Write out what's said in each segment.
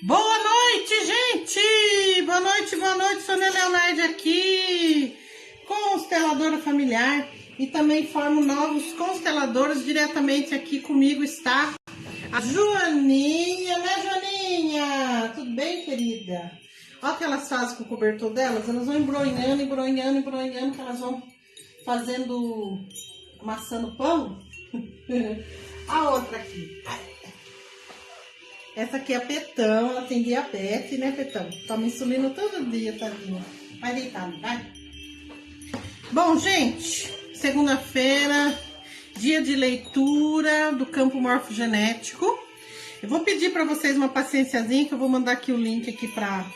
Boa noite, gente! Boa noite, Sônia Leonardo aqui, consteladora familiar, e também formo novos consteladores. Diretamente aqui comigo está a Joaninha, né, Joaninha? Tudo bem, querida? Olha o que elas fazem com o cobertor delas, elas vão embrulhando, que elas vão fazendo, amassando pão. A outra aqui. Essa aqui é a Petão, ela tem diabetes, né, Petão? Toma insulina todo dia, tadinha. Vai deitar, vai. Bom, gente, segunda-feira, dia de leitura do campo morfogenético. Eu vou pedir para vocês uma paciênciazinha, que eu vou mandar aqui o link aqui para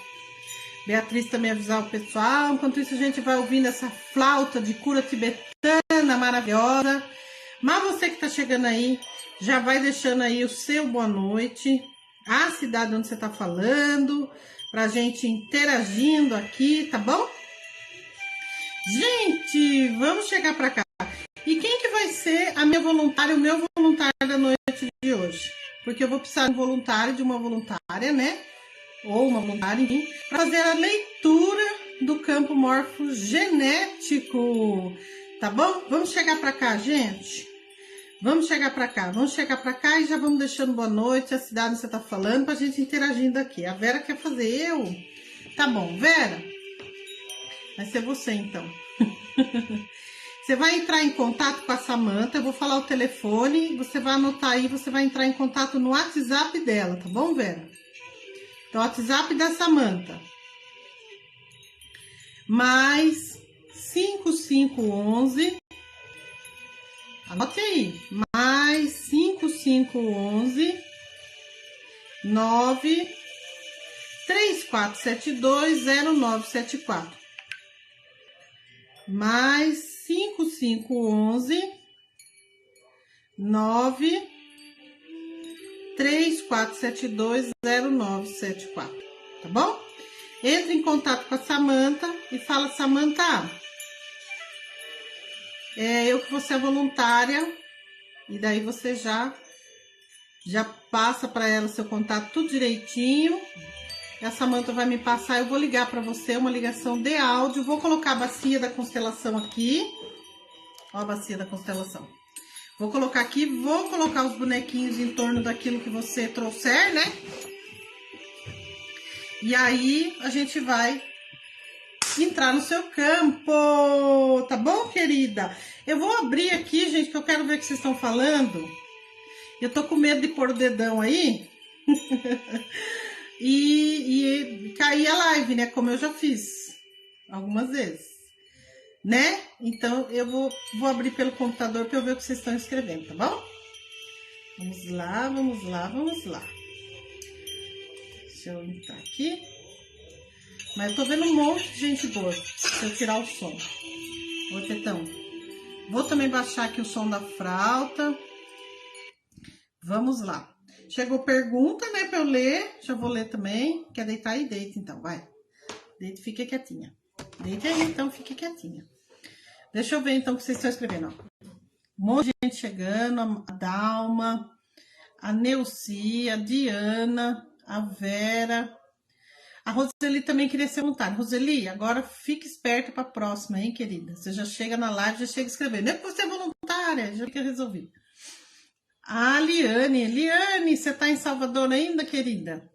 Beatriz também avisar o pessoal. Enquanto isso, a gente vai ouvindo essa flauta de cura tibetana maravilhosa. Mas você que tá chegando aí, já vai deixando aí o seu boa noite, a cidade onde você tá falando, pra gente interagindo aqui, tá bom? Gente, vamos chegar pra cá. E quem que vai ser a minha voluntária, o meu voluntário da noite de hoje? Porque eu vou precisar de um voluntário, de uma voluntária, né? Ou uma voluntária, enfim, pra fazer a leitura do campo morfogenético, tá bom? Vamos chegar pra cá, gente. Vamos chegar pra cá e já vamos deixando boa noite, a cidade onde você tá falando, pra gente interagindo aqui. A Vera quer fazer eu? Tá bom, Vera? Vai ser você, então. Você vai entrar em contato com a Samanta, eu vou falar o telefone, você vai anotar aí, você vai entrar em contato no WhatsApp dela, tá bom, Vera? Então, o WhatsApp da Samanta. Mais 5511... Anote aí, mais 5511 934720974. Mais 5511 934720974. Tá bom? Entre em contato com a Samanta e fala: Samanta, eu que vou ser voluntária, e daí você já passa para ela o seu contato tudo direitinho. A Samanta vai me passar, eu vou ligar para você, uma ligação de áudio. Vou colocar a bacia da constelação aqui. Ó a bacia da constelação. Vou colocar aqui, vou colocar os bonequinhos em torno daquilo que você trouxer, né? E aí a gente vai entrar no seu campo, tá bom, querida? Eu vou abrir aqui, gente, que eu quero ver o que vocês estão falando. Eu tô com medo de pôr o dedão aí e cair a live, né? Como eu já fiz algumas vezes, né? Então eu vou abrir pelo computador para eu ver o que vocês estão escrevendo, tá bom? Vamos lá. Deixa eu entrar aqui. Mas eu tô vendo um monte de gente boa. Deixa eu tirar o som. Oi, Petão. Vou também baixar aqui o som da flauta. Vamos lá. Chegou pergunta, né, pra eu ler. Já vou ler também. Quer deitar aí? Deita, então, vai. Deita e fica quietinha. Deita aí, então, fica quietinha. Deixa eu ver, então, o que vocês estão escrevendo, ó. Um monte de gente chegando. A Dalma, a Neuci, a Diana, a Vera... A Roseli também queria ser voluntária. Roseli, agora fique esperta para a próxima, hein, querida? Você já chega na live, já chega escrevendo. Não é porque você é voluntária, já fica resolvido. A Liane. Liane, você está em Salvador ainda, querida?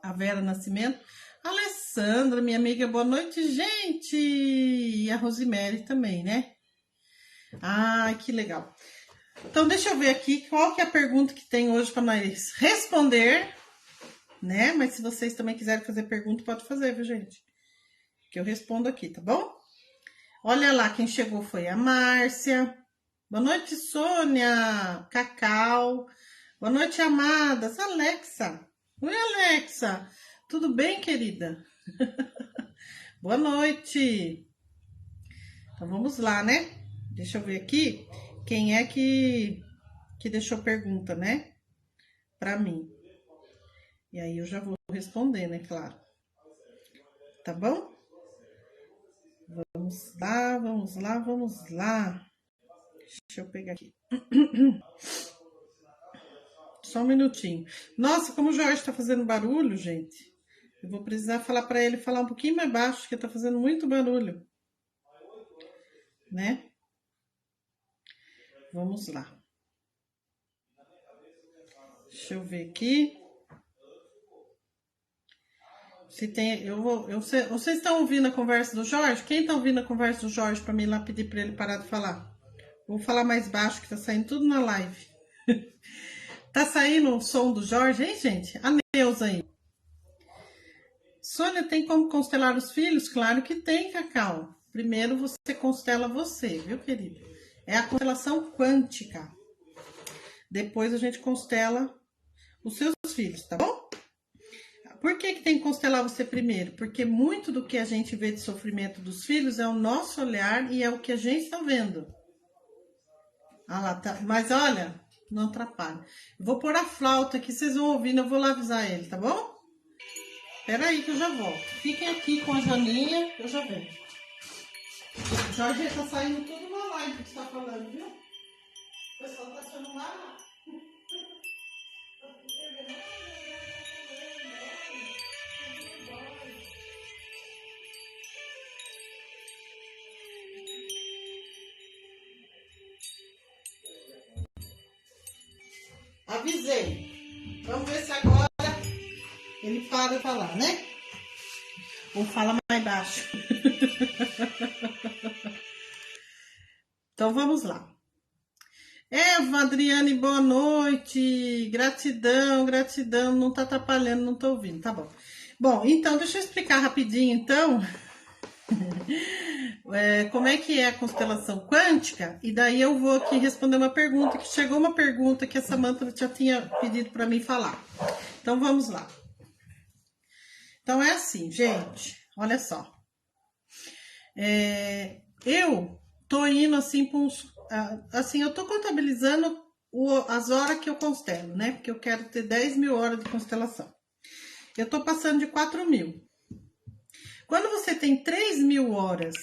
A Vera Nascimento. A Alessandra, minha amiga, boa noite, gente. E a Rosemary também, né? Ai, que legal. Então, deixa eu ver aqui qual que é a pergunta que tem hoje para nós responder, né? Mas se vocês também quiserem fazer pergunta, pode fazer, viu, gente? Que eu respondo aqui, tá bom? Olha lá, quem chegou foi a Márcia. Boa noite, Sônia. Cacau. Boa noite, amadas. Alexa. Oi, Alexa. Tudo bem, querida? Boa noite. Então, vamos lá, né? Deixa eu ver aqui quem é que deixou pergunta, né? Pra mim. E aí eu já vou responder, né, claro. Tá bom? Vamos lá. Deixa eu pegar aqui. Só um minutinho. Nossa, como o Jorge tá fazendo barulho, gente. Eu vou precisar falar para ele falar um pouquinho mais baixo, que tá fazendo muito barulho. Né? Vamos lá. Deixa eu ver aqui. Se tem, vocês estão ouvindo a conversa do Jorge? Quem tá ouvindo a conversa do Jorge para mim ir lá pedir para ele parar de falar? Vou falar mais baixo que tá saindo tudo na live. Tá saindo o som do Jorge, hein, gente? A Neuza aí. Sônia, tem como constelar os filhos? Claro que tem, Cacau. Primeiro você constela você, viu, querido? É a constelação quântica. Depois a gente constela os seus filhos, tá bom? Por que tem que constelar você primeiro? Porque muito do que a gente vê de sofrimento dos filhos é o nosso olhar e é o que a gente está vendo. Ah lá, tá. Mas olha, não atrapalha. Eu vou pôr a flauta aqui, vocês vão ouvindo, eu vou lá avisar ele, tá bom? Espera aí que eu já volto. Fiquem aqui com a Janinha, eu já venho. O Jorge tá saindo tudo na live que você tá falando, viu? O pessoal tá achando lá. Avisei. Vamos ver se agora ele para de falar, né? Ou fala mais baixo. Então vamos lá. Eva, Adriane, boa noite. Gratidão, gratidão. Não tá atrapalhando, não tô ouvindo. Tá bom. Bom, então deixa eu explicar rapidinho, então. Como é que é a constelação quântica? E daí eu vou aqui responder uma pergunta, que chegou uma pergunta que a Samantha já tinha pedido para mim falar. Então vamos lá. Então é assim, gente, olha só. Eu tô indo assim para uns... Assim, eu tô contabilizando as horas que eu constelo, né? Porque eu quero ter 10 mil horas de constelação. Eu tô passando de 4 mil. Quando você tem 3 mil horas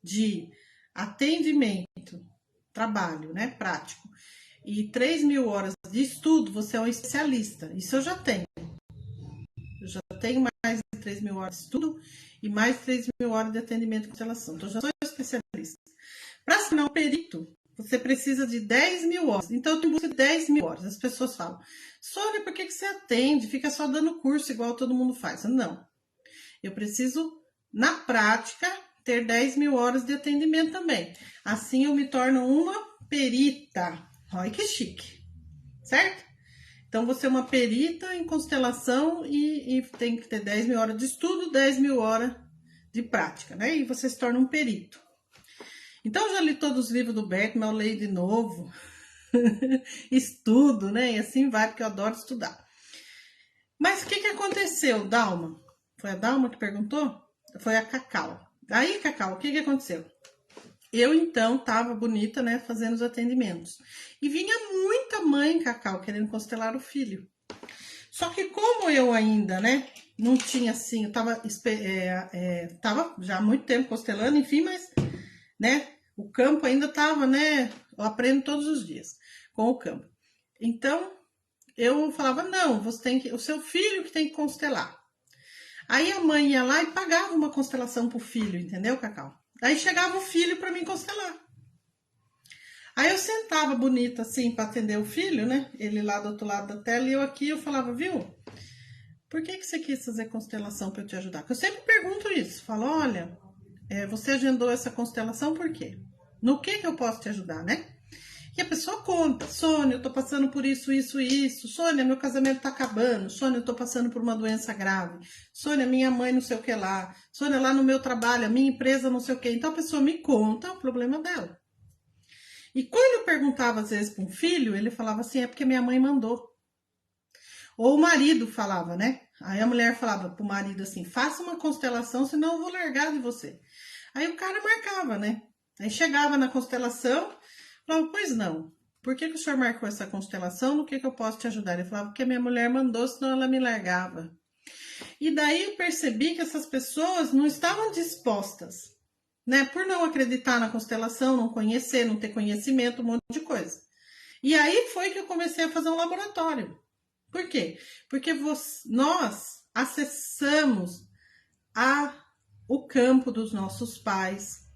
de atendimento, trabalho, né, prático, e 3 mil horas de estudo, você é um especialista. Isso eu já tenho. Eu já tenho mais de 3 mil horas de estudo e mais de 3 mil horas de atendimento e constelação. Então, eu já sou especialista. Para ser um perito, você precisa de 10 mil horas. Então, eu tenho busca de 10 mil horas. As pessoas falam, Sônia, por que você atende? Fica só dando curso igual todo mundo faz. Não. Eu preciso, na prática, ter 10 mil horas de atendimento também. Assim, eu me torno uma perita. Olha que chique. Certo? Então, você é uma perita em constelação e tem que ter 10 mil horas de estudo, 10 mil horas de prática, né? E você se torna um perito. Então, eu já li todos os livros do Beckman, eu leio de novo. Estudo, né? E assim vai, porque eu adoro estudar. Mas o que aconteceu, Dalma? Foi a Dalma que perguntou? Foi a Cacau. Aí, Cacau, o que aconteceu? Eu, então, tava bonita, né, fazendo os atendimentos. E vinha muita mãe, Cacau, querendo constelar o filho. Só que como eu ainda, né, não tinha assim, eu tava já há muito tempo constelando, enfim, mas, né, o campo ainda tava, né, eu aprendo todos os dias com o campo. Então, eu falava, não, você tem que, o seu filho que tem que constelar. Aí a mãe ia lá e pagava uma constelação pro filho, entendeu, Cacau? Aí chegava o filho para mim constelar. Aí eu sentava bonita assim para atender o filho, né? Ele lá do outro lado da tela e eu aqui, eu falava, viu? Por que você quis fazer constelação para eu te ajudar? Porque eu sempre pergunto isso. Falo, olha, você agendou essa constelação por quê? No que eu posso te ajudar, né? E a pessoa conta, Sônia, eu tô passando por isso, isso e isso. Sônia, meu casamento tá acabando. Sônia, eu tô passando por uma doença grave. Sônia, minha mãe não sei o que lá. Sônia, lá no meu trabalho, a minha empresa não sei o que. Então a pessoa me conta o problema dela. E quando eu perguntava às vezes para um filho, ele falava assim, é porque minha mãe mandou. Ou o marido falava, né? Aí a mulher falava pro marido assim, faça uma constelação, senão eu vou largar de você. Aí o cara marcava, né? Aí chegava na constelação... Falava, pois não. Por que o senhor marcou essa constelação? No que eu posso te ajudar? Ele falava, porque a minha mulher mandou, senão ela me largava. E daí eu percebi que essas pessoas não estavam dispostas, né? Por não acreditar na constelação, não conhecer, não ter conhecimento, um monte de coisa. E aí foi que eu comecei a fazer um laboratório. Por quê? Porque nós acessamos o campo dos nossos pais,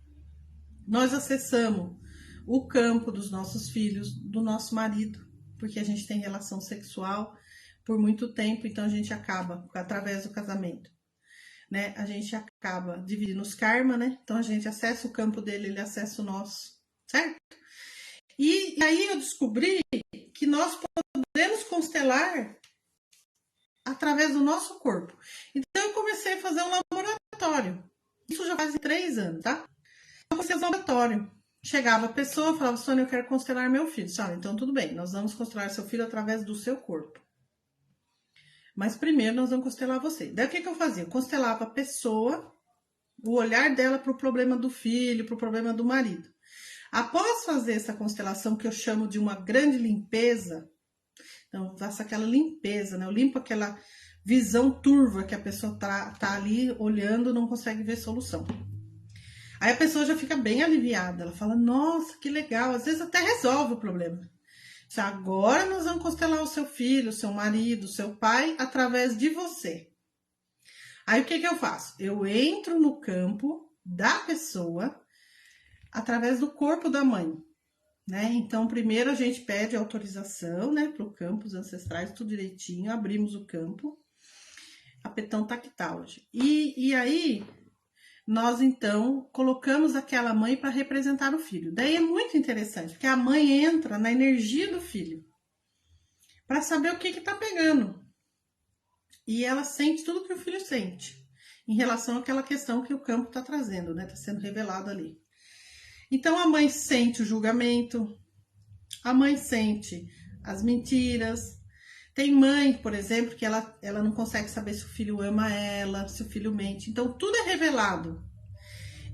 nós acessamos o campo dos nossos filhos, do nosso marido, porque a gente tem relação sexual por muito tempo, então a gente acaba, através do casamento, né? A gente acaba dividindo os karma, né? Então a gente acessa o campo dele, ele acessa o nosso, certo? E aí eu descobri que nós podemos constelar através do nosso corpo. Então eu comecei a fazer um laboratório. Isso já faz 3 anos, tá? Eu comecei a fazer um laboratório. Chegava a pessoa, falava, Sônia, eu quero constelar meu filho. Sabe? Então tudo bem, nós vamos constelar seu filho através do seu corpo. Mas primeiro nós vamos constelar você. Daí o que eu fazia? Eu constelava a pessoa, o olhar dela para o problema do filho, para o problema do marido. Após fazer essa constelação, que eu chamo de uma grande limpeza, então eu faço aquela limpeza, né? Eu limpo aquela visão turva que a pessoa tá ali olhando e não consegue ver solução. Aí a pessoa já fica bem aliviada, ela fala, nossa, que legal, às vezes até resolve o problema. Agora nós vamos constelar o seu filho, o seu marido, o seu pai, através de você. Aí o que eu faço? Eu entro no campo da pessoa, através do corpo da mãe, né? Então, primeiro a gente pede autorização, né, para o campo, os ancestrais, tudo direitinho, abrimos o campo, apetão tactal. E aí, nós então colocamos aquela mãe para representar o filho. Daí é muito interessante, porque a mãe entra na energia do filho, para saber o que está pegando. E ela sente tudo que o filho sente, em relação àquela questão que o campo está trazendo, né? Está sendo revelado ali. Então a mãe sente o julgamento, a mãe sente as mentiras. Tem mãe, por exemplo, que ela não consegue saber se o filho ama ela, se o filho mente. Então tudo é revelado.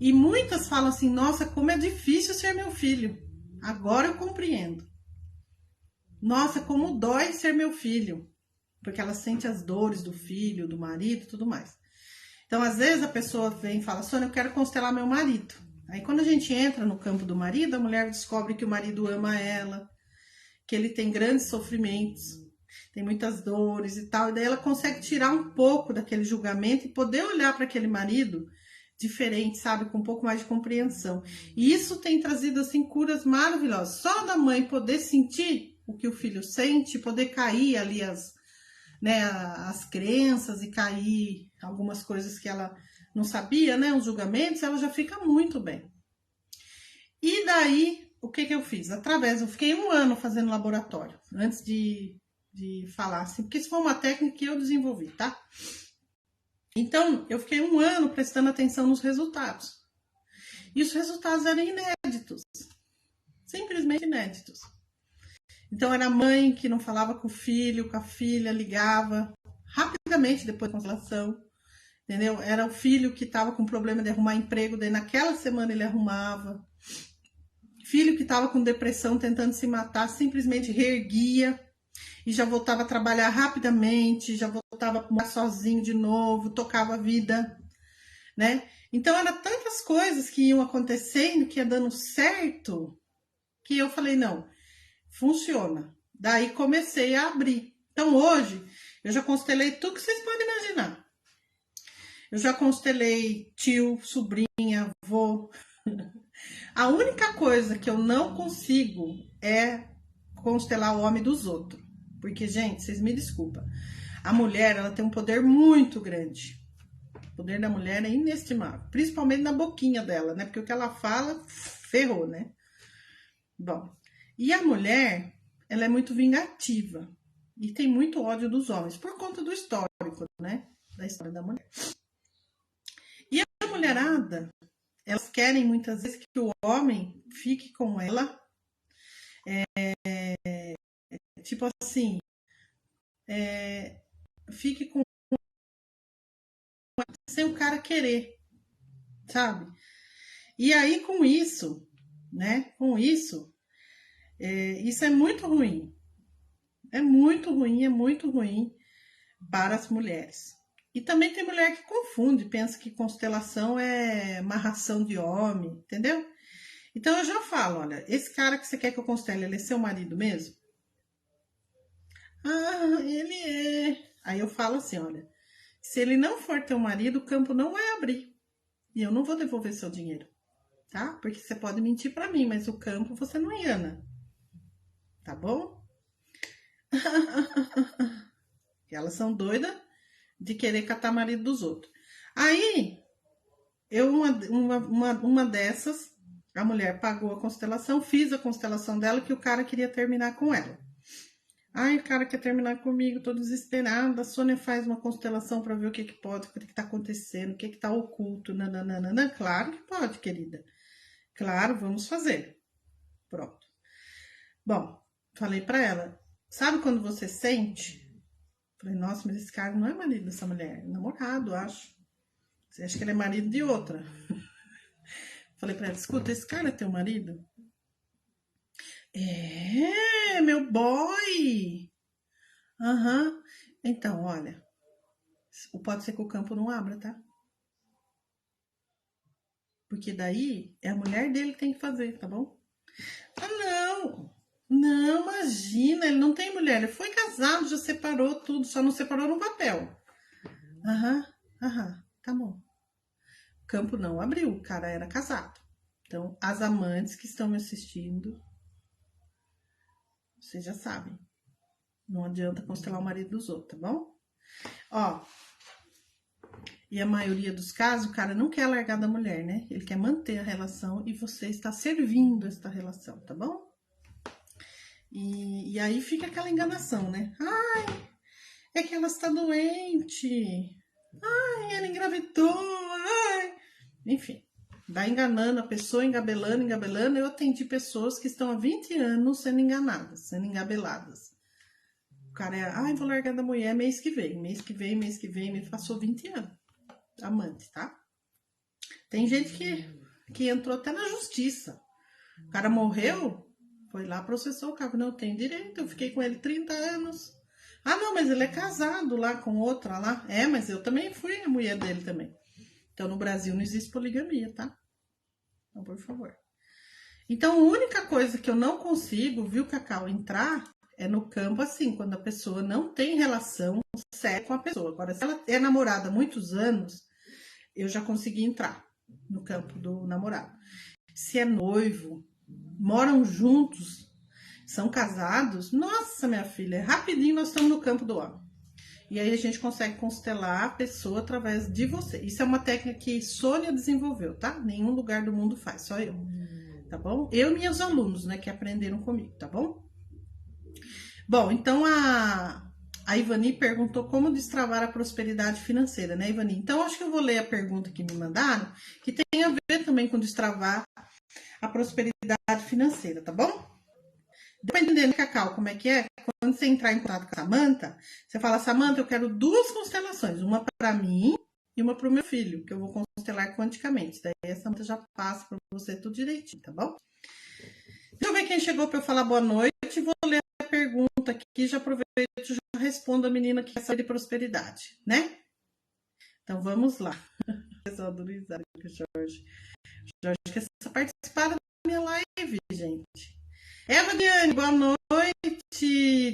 E muitas falam assim, nossa, como é difícil ser meu filho. Agora eu compreendo. Nossa, como dói ser meu filho. Porque ela sente as dores do filho, do marido e tudo mais. Então às vezes a pessoa vem e fala, Sônia, eu quero constelar meu marido. Aí quando a gente entra no campo do marido, a mulher descobre que o marido ama ela, que ele tem grandes sofrimentos, tem muitas dores e tal. E daí ela consegue tirar um pouco daquele julgamento e poder olhar para aquele marido diferente, sabe? Com um pouco mais de compreensão. E isso tem trazido, assim, curas maravilhosas. Só da mãe poder sentir o que o filho sente, poder cair ali as crenças e cair algumas coisas que ela não sabia, né, os julgamentos, ela já fica muito bem. E daí, o que eu fiz? Eu fiquei 1 ano fazendo laboratório, antes de falar assim, porque isso foi uma técnica que eu desenvolvi, tá? Então, eu fiquei 1 ano prestando atenção nos resultados. E os resultados eram inéditos, simplesmente inéditos. Então, era a mãe que não falava com o filho, com a filha, ligava rapidamente depois da constelação. Entendeu? Era o filho que estava com problema de arrumar emprego, daí naquela semana ele arrumava. Filho que estava com depressão, tentando se matar, simplesmente reerguia e já voltava a trabalhar rapidamente, já voltava a morar sozinho de novo, tocava a vida, né? Então, eram tantas coisas que iam acontecendo, que ia dando certo, que eu falei, não, funciona. Daí comecei a abrir. Então, hoje, eu já constelei tudo que vocês podem imaginar. Eu já constelei tio, sobrinha, avô. A única coisa que eu não consigo é constelar o homem dos outros. Porque, gente, vocês me desculpam. A mulher, ela tem um poder muito grande. O poder da mulher é inestimável. Principalmente na boquinha dela, né? Porque o que ela fala, ferrou, né? Bom, e a mulher, ela é muito vingativa. E tem muito ódio dos homens. Por conta do histórico, né? Da história da mulher. E a mulherada, elas querem muitas vezes que o homem fique com ela, tipo assim, fique com sem o cara querer, sabe? E aí com isso, né? Com isso, isso é muito ruim. É muito ruim para as mulheres. E também tem mulher que confunde, pensa que constelação é amarração de homem, entendeu? Então eu já falo, olha, esse cara que você quer que eu constele, ele é seu marido mesmo? Ah, ele é. Aí eu falo assim, olha, se ele não for teu marido, o campo não vai abrir. E eu não vou devolver seu dinheiro, tá? Porque você pode mentir pra mim, mas o campo você não engana, tá bom? Elas são doidas de querer catar marido dos outros. Aí, uma dessas, a mulher pagou a constelação, fiz a constelação dela, que o cara queria terminar com ela. Ai, o cara quer terminar comigo, tô desesperada. A Sônia faz uma constelação para ver o que pode, o que tá acontecendo, o que tá oculto, nananana. Claro que pode, querida. Claro, vamos fazer. Pronto. Bom, falei para ela, sabe quando você sente? Falei, nossa, mas esse cara não é marido dessa mulher, é namorado, acho. Você acha que ele é marido de outra? Falei para ela, escuta, esse cara é teu marido? É, meu boy! Aham. Uhum. Então, olha, pode ser que o campo não abra, tá? Porque daí é a mulher dele que tem que fazer, tá bom? Ah, não! Não, imagina, ele não tem mulher, ele foi casado, já separou tudo, só não separou no papel. Aham, aham, tá bom. O campo não abriu, o cara era casado. Então, as amantes que estão me assistindo, vocês já sabem. Não adianta constelar o marido dos outros, tá bom? Ó, e a maioria dos casos, o cara não quer largar da mulher, né? Ele quer manter a relação e você está servindo esta relação, tá bom? E aí fica aquela enganação, né? Ai, é que ela está doente. Ai, ela engravidou. Ai. Enfim, vai enganando a pessoa, engabelando. Eu atendi pessoas que estão há 20 anos sendo enganadas, sendo engabeladas. O cara é, ai, vou largar da mulher mês que vem, me passou 20 anos. Amante, tá? Tem gente que entrou até na justiça. O cara morreu, foi lá, processou o cara. Não, tem direito, eu fiquei com ele 30 anos. Ah, não, mas ele é casado lá com outra lá. É, mas eu também fui a mulher dele também. Então, no Brasil não existe poligamia, tá? Então, por favor. Então, a única coisa que eu não consigo, viu, Cacau, entrar é no campo assim, quando a pessoa não tem relação séria com a pessoa. Agora, se ela é namorada há muitos anos, eu já consegui entrar no campo do namorado. Se é noivo, moram juntos, são casados, nossa, minha filha, rapidinho nós estamos no campo do homem. E aí a gente consegue constelar a pessoa através de você. Isso é uma técnica que Sônia desenvolveu, tá? Nenhum lugar do mundo faz, só eu. Tá bom? Eu e meus alunos, né, que aprenderam comigo, tá bom? Bom, então a Ivani perguntou como destravar a prosperidade financeira, né, Ivani? Então, acho que eu vou ler a pergunta que me mandaram, que tem a ver também com destravar a prosperidade financeira, tá bom? Deu pra entender, né, Cacau, como é que é? Quando você entrar em contato com a Samanta, você fala, Samanta, eu quero 2 constelações, uma para mim e uma para o meu filho, que eu vou constelar quanticamente. Daí a Samanta já passa para você tudo direitinho, tá bom? Deixa eu ver quem chegou para eu falar boa noite. Vou ler a pergunta aqui, já aproveito e já respondo a menina que quer saber de prosperidade, né? Então vamos lá. Pessoal do Luiz Jorge. Jorge quer participar da minha live, gente. Eva Diane, boa noite.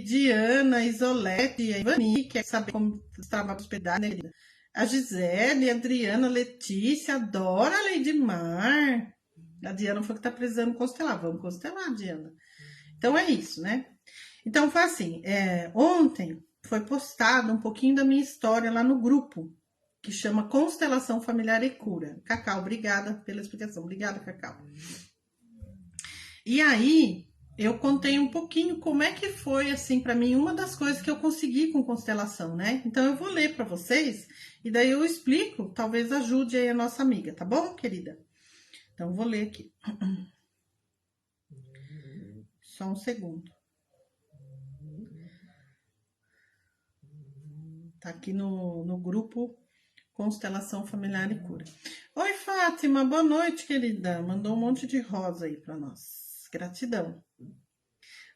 Diana, Isolete, Ivani, quer saber como estava a prosperidade, né, querida? A Gisele, a Adriana, a Letícia, adora a Lady Mar. A Diana foi que tá precisando constelar. Vamos constelar, Diana. Então é isso, né? Então foi assim, ontem foi postado um pouquinho da minha história lá no grupo, que chama Constelação Familiar e Cura. Cacau, obrigada pela explicação. Obrigada, Cacau. E aí, eu contei um pouquinho como é que foi, assim, para mim, uma das coisas que eu consegui com constelação, né? Então, eu vou ler para vocês e daí eu explico, talvez ajude aí a nossa amiga, tá bom, querida? Então, vou ler aqui. Só um segundo. Tá aqui no grupo Constelação Familiar e Cura. Oi, Fátima, boa noite, querida. Mandou um monte de rosa aí para nós. Gratidão.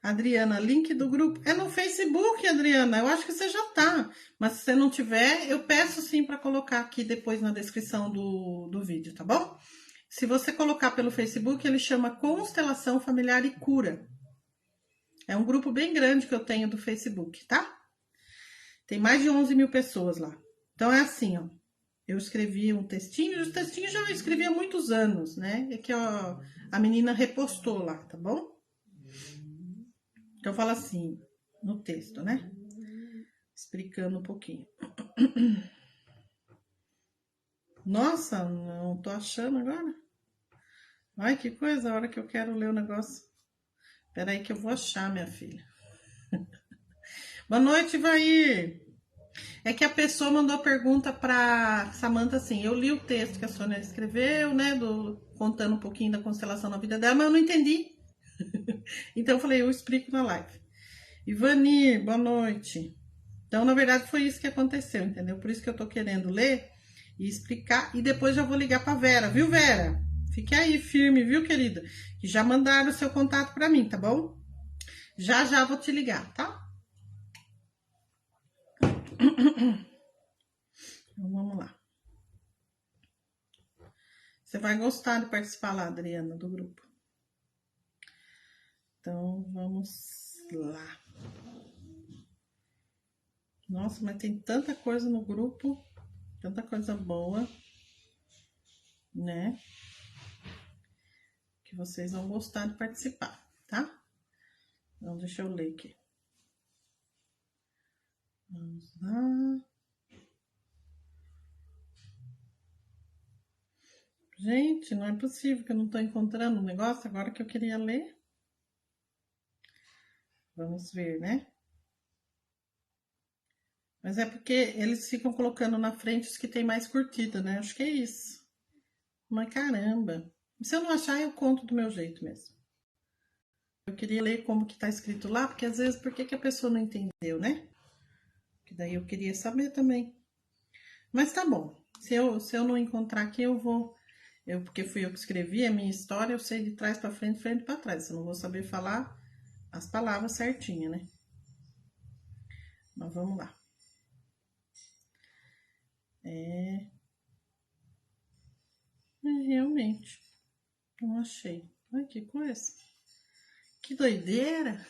Adriana, link do grupo. É no Facebook, Adriana. Eu acho que você já tá. Mas se você não tiver, eu peço sim para colocar aqui depois na descrição do vídeo, tá bom? Se você colocar pelo Facebook, ele chama Constelação Familiar e Cura. É um grupo bem grande que eu tenho do Facebook, tá? Tem mais de 11 mil pessoas lá. Então é assim, ó. Eu escrevi um textinho, os textinhos já eu escrevi há muitos anos, né? É que ó, a menina repostou lá, tá bom? Então eu falo assim, no texto, né? Explicando um pouquinho. Nossa, não tô achando agora. Ai, que coisa, a hora que eu quero ler o negócio. Peraí que eu vou achar, minha filha. Boa noite, Vair. É que a pessoa mandou pergunta pra Samantha assim, eu li o texto que a Sônia escreveu, né, contando um pouquinho da constelação na vida dela, mas eu não entendi. Então eu falei, eu explico na live. Ivanir, boa noite. Então, na verdade, foi isso que aconteceu, entendeu? Por isso que eu tô querendo ler e explicar, e depois já vou ligar pra Vera, viu, Vera? Fique aí firme, viu, querida? Que já mandaram o seu contato pra mim, tá bom? Já já vou te ligar, tá? Então, vamos lá. Você vai gostar de participar lá, Adriana, do grupo. Então, vamos lá. Nossa, mas tem tanta coisa no grupo, tanta coisa boa, né? Que vocês vão gostar de participar, tá? Então, deixa eu ler aqui. Vamos lá. Gente, não é possível que eu não tô encontrando o negócio agora que eu queria ler. Vamos ver, né? Mas é porque eles ficam colocando na frente os que tem mais curtida, né? Acho que é isso. Mas caramba. Se eu não achar, eu conto do meu jeito mesmo. Eu queria ler como que tá escrito lá, porque às vezes, por que a pessoa não entendeu, né? Que daí eu queria saber também. Mas tá bom. Se eu não encontrar aqui, eu vou... porque fui eu que escrevi a minha história, eu sei de trás para frente para trás. Eu não vou saber falar as palavras certinho, né? Mas vamos lá. Realmente. Não achei. Ai, que coisa. Que doideira.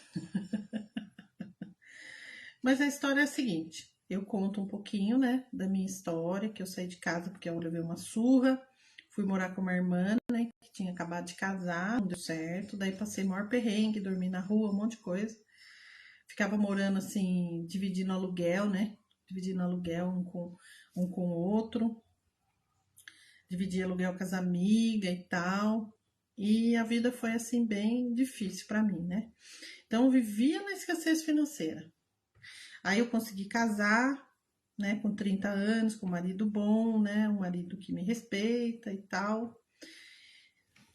Mas a história é a seguinte. Eu conto um pouquinho, né, da minha história, que eu saí de casa porque eu levei uma surra. Fui morar com uma irmã, né, que tinha acabado de casar, não deu certo. Daí passei maior perrengue, dormi na rua, um monte de coisa. Ficava morando assim, dividindo aluguel, né? Dividindo aluguel um com o outro. Dividia aluguel com as amigas e tal. E a vida foi assim bem difícil para mim, né? Então eu vivia na escassez financeira. Aí eu consegui casar, né, com 30 anos, com um marido bom, né, um marido que me respeita e tal.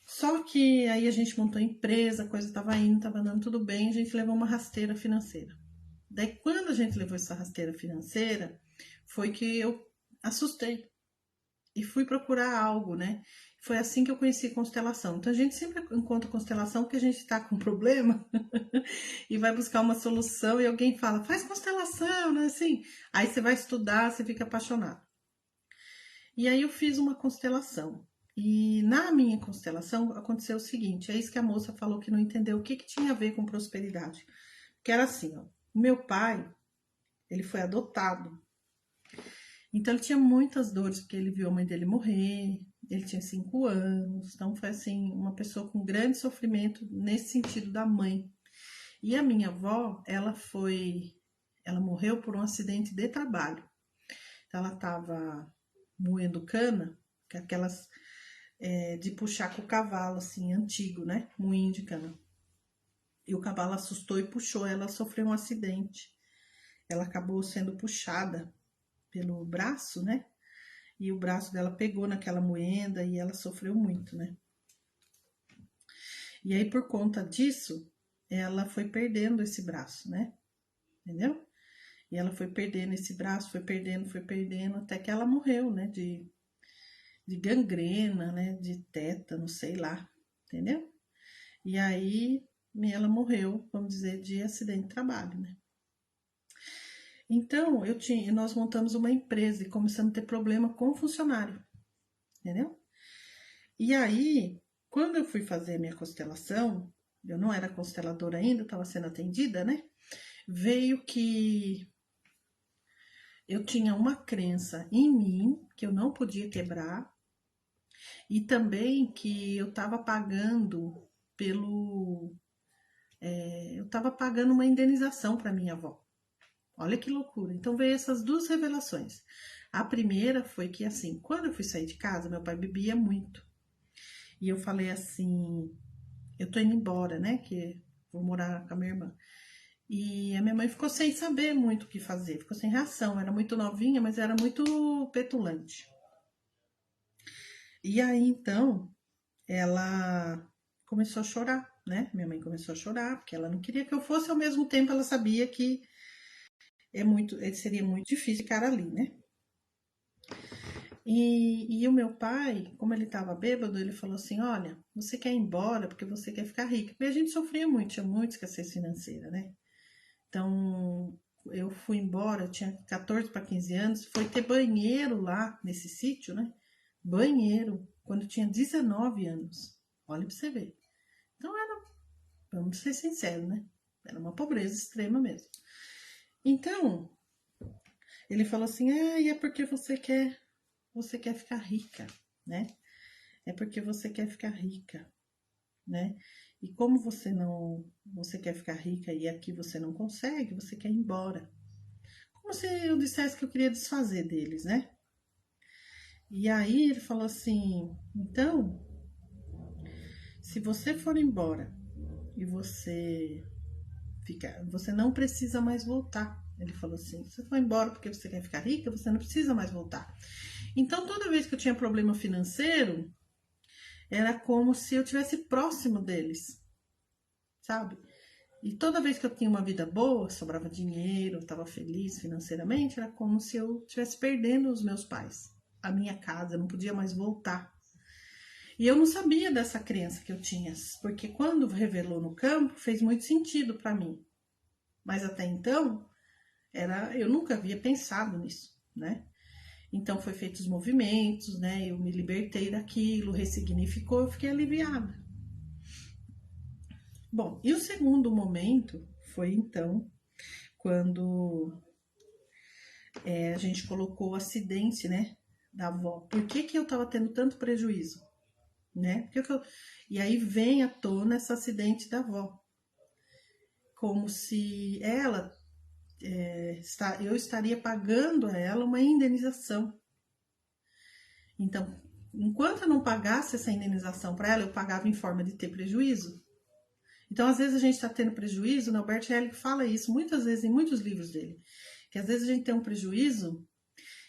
Só que aí a gente montou a empresa, a coisa tava indo, tava dando tudo bem, a gente levou uma rasteira financeira. Daí quando a gente levou essa rasteira financeira, foi que eu assustei e fui procurar algo, né? Foi assim que eu conheci constelação. Então a gente sempre encontra constelação porque a gente está com um problema e vai buscar uma solução e alguém fala, faz constelação, né? Assim, aí você vai estudar, você fica apaixonado. E aí eu fiz uma constelação. E na minha constelação aconteceu o seguinte, é isso que a moça falou que não entendeu o que tinha a ver com prosperidade. Que era assim, ó, o meu pai, ele foi adotado. Então ele tinha muitas dores, porque ele viu a mãe dele morrer, ele tinha 5 anos, então foi assim, uma pessoa com grande sofrimento nesse sentido da mãe. E a minha avó, ela morreu por um acidente de trabalho. Então ela estava moendo cana, que é aquelas de puxar com o cavalo, assim, antigo, né? Moinho de cana. E o cavalo assustou e puxou, ela sofreu um acidente. Ela acabou sendo puxada pelo braço, né? E o braço dela pegou naquela moenda e ela sofreu muito, né? E aí, por conta disso, ela foi perdendo esse braço, né? Entendeu? E ela foi perdendo esse braço, foi perdendo, até que ela morreu, né? De gangrena, né? De tétano, sei lá, entendeu? E aí, ela morreu, vamos dizer, de acidente de trabalho, né? Então, nós montamos uma empresa e começamos a ter problema com o funcionário, entendeu? E aí, quando eu fui fazer a minha constelação, eu não era consteladora ainda, estava sendo atendida, né? Veio que eu tinha uma crença em mim que eu não podia quebrar e também que eu estava pagando pelo. Eu estava pagando uma indenização para minha avó. Olha que loucura. Então veio essas duas revelações. A primeira foi que, assim, quando eu fui sair de casa, meu pai bebia muito. E eu falei assim: eu tô indo embora, né? Que vou morar com a minha irmã. E a minha mãe ficou sem saber muito o que fazer, ficou sem reação. Era muito novinha, mas era muito petulante. E aí então ela começou a chorar, né? Minha mãe começou a chorar, porque ela não queria que eu fosse, ao mesmo tempo ela sabia que seria muito difícil ficar ali, né? E o meu pai, como ele estava bêbado, ele falou assim: Olha, você quer ir embora porque você quer ficar rica. Porque a gente sofria muito, tinha muito escassez financeira, né? Então eu fui embora, eu tinha 14 para 15 anos, foi ter banheiro lá nesse sítio, né? Banheiro, quando eu tinha 19 anos. Olha pra você ver. Então era, vamos ser sinceros, né? Era uma pobreza extrema mesmo. Então, ele falou assim: e é porque você quer ficar rica, né? É porque você quer ficar rica, né? E como você quer ficar rica e aqui você não consegue, você quer ir embora. Como se eu dissesse que eu queria desfazer deles, né? E aí ele falou assim: então, se você for embora e você não precisa mais voltar. Ele falou assim: você foi embora porque você quer ficar rica, você não precisa mais voltar. Então, toda vez que eu tinha problema financeiro, era como se eu tivesse próximo deles, sabe? E toda vez que eu tinha uma vida boa, sobrava dinheiro, estava feliz financeiramente, era como se eu estivesse perdendo os meus pais, a minha casa, eu não podia mais voltar. E eu não sabia dessa crença que eu tinha, porque quando revelou no campo, fez muito sentido para mim. Mas até então, eu nunca havia pensado nisso, né? Então foi feitos os movimentos, né? Eu me libertei daquilo, ressignificou, eu fiquei aliviada. Bom, e o segundo momento foi então quando a gente colocou o acidente, né, da avó. Por que eu tava tendo tanto prejuízo, né? E aí vem à tona esse acidente da avó, como se eu estaria pagando a ela uma indenização. Então, enquanto eu não pagasse essa indenização para ela, eu pagava em forma de ter prejuízo. Então, às vezes a gente está tendo prejuízo, o Albert Hellick fala isso muitas vezes em muitos livros dele, que às vezes a gente tem um prejuízo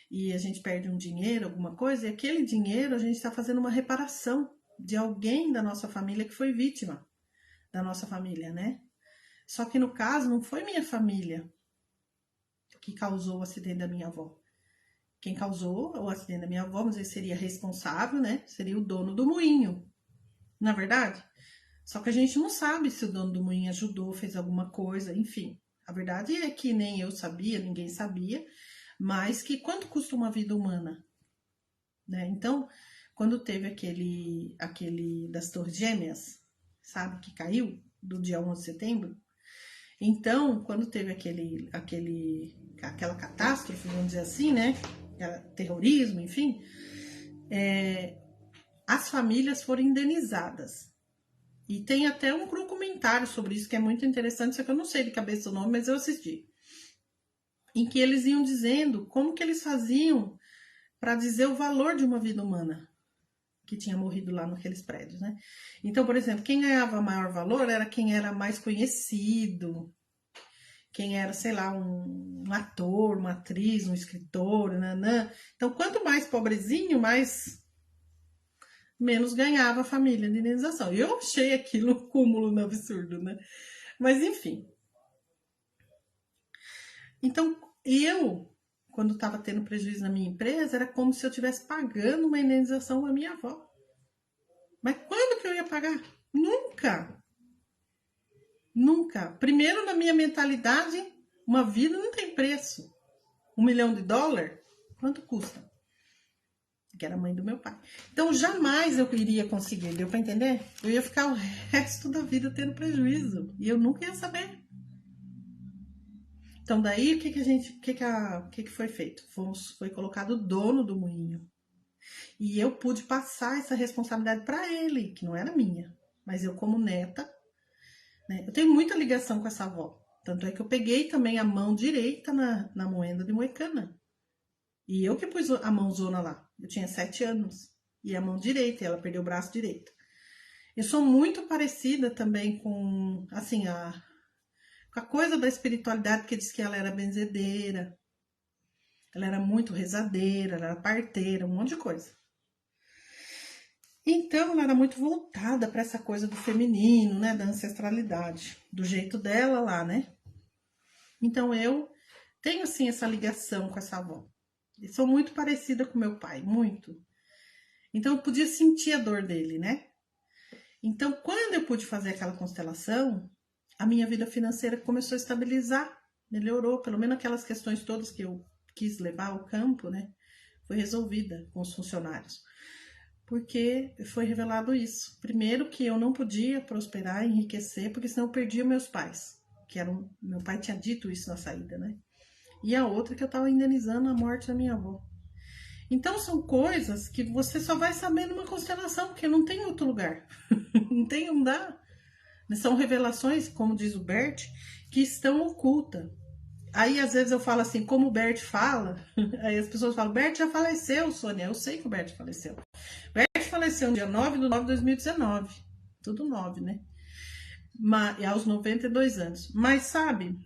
e a gente perde um dinheiro, alguma coisa, e aquele dinheiro a gente está fazendo uma reparação de alguém da nossa família que foi vítima da nossa família, né? Só que no caso não foi minha família que causou o acidente da minha avó. Quem causou o acidente da minha avó, vamos dizer, seria responsável, né? Seria o dono do moinho, na verdade. Só que a gente não sabe se o dono do moinho ajudou, fez alguma coisa, enfim. A verdade é que nem eu sabia, ninguém sabia, mas que quanto custa uma vida humana, né? Então, quando teve aquele das Torres Gêmeas, sabe, que caiu do dia 11 de setembro, então, quando teve aquela catástrofe, vamos dizer assim, né? Terrorismo, enfim, as famílias foram indenizadas. E tem até um documentário sobre isso que é muito interessante, só que eu não sei de cabeça o nome, mas eu assisti. Em que eles iam dizendo como que eles faziam para dizer o valor de uma vida humana que tinha morrido lá naqueles prédios, né? Então, por exemplo, quem ganhava maior valor era quem era mais conhecido, quem era, sei lá, um ator, uma atriz, um escritor, nanã. Então, quanto mais pobrezinho, menos ganhava a família de indenização. Eu achei aquilo um cúmulo no absurdo, né? Mas, enfim. Então, quando estava tendo prejuízo na minha empresa, era como se eu estivesse pagando uma indenização à minha avó. Mas quando que eu ia pagar? Nunca! Nunca. Primeiro, na minha mentalidade, uma vida não tem preço. $1 milhão? Quanto custa? que era a mãe do meu pai. Então, jamais eu iria conseguir, deu para entender? Eu ia ficar o resto da vida tendo prejuízo e eu nunca ia saber. Então, daí, o que foi feito? Foi colocado o dono do moinho. E eu pude passar essa responsabilidade para ele, que não era minha. Mas eu, como neta, né, eu tenho muita ligação com essa avó. Tanto é que eu peguei também a mão direita na moenda de Moicana. E eu que pus a mãozona lá. Eu tinha 7 anos. E a mão direita, e ela perdeu o braço direito. Eu sou muito parecida também com, assim, com a coisa da espiritualidade, porque diz que ela era benzedeira. Ela era muito rezadeira, ela era parteira, um monte de coisa. Então, ela era muito voltada para essa coisa do feminino, né, da ancestralidade, do jeito dela lá, né? Então, eu tenho, assim, essa ligação com essa avó. E sou muito parecida com meu pai, muito. Então, eu podia sentir a dor dele, né? Então, quando eu pude fazer aquela constelação, a minha vida financeira começou a estabilizar, melhorou, pelo menos aquelas questões todas que eu quis levar ao campo, né? Foi resolvida com os funcionários. Porque foi revelado isso. Primeiro, que eu não podia prosperar, enriquecer, porque senão eu perdia meus pais. Meu pai tinha dito isso na saída, né? E a outra, que eu estava indenizando a morte da minha avó. Então, são coisas que você só vai saber numa constelação, porque não tem outro lugar. não dá. São revelações, como diz o Bert, que estão ocultas. Aí, às vezes, eu falo assim, como o Bert fala, aí as pessoas falam, Bert já faleceu, Sônia. Eu sei que o Bert faleceu. Bert faleceu no dia 9/9/2019. Tudo 9, né? E aos 92 anos. Mas, sabe,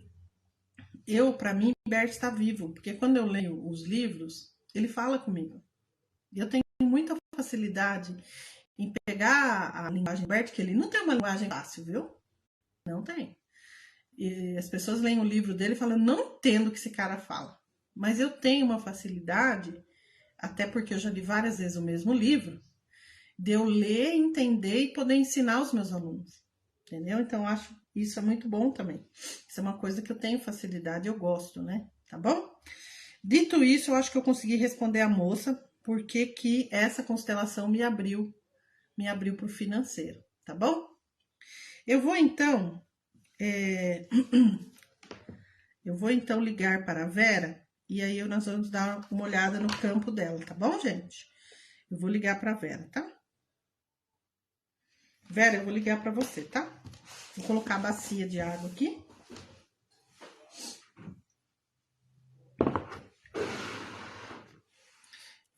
para mim, Bert está vivo. Porque quando eu leio os livros, ele fala comigo. Eu tenho muita facilidade em pegar a linguagem do Bert, que ele não tem uma linguagem fácil, viu? Não tem. E as pessoas leem o livro dele e falam, não entendo o que esse cara fala. Mas eu tenho uma facilidade, até porque eu já li várias vezes o mesmo livro, de eu ler, entender e poder ensinar os meus alunos. Entendeu? Então, eu acho isso é muito bom também. Isso é uma coisa que eu tenho facilidade, eu gosto, né? Tá bom? Dito isso, eu acho que eu consegui responder a moça porque que essa constelação me abriu para o financeiro, tá bom? Eu vou então ligar para a Vera e aí nós vamos dar uma olhada no campo dela, tá bom, gente? Eu vou ligar para a Vera, tá? Vera, eu vou ligar para você, tá? Vou colocar a bacia de água aqui.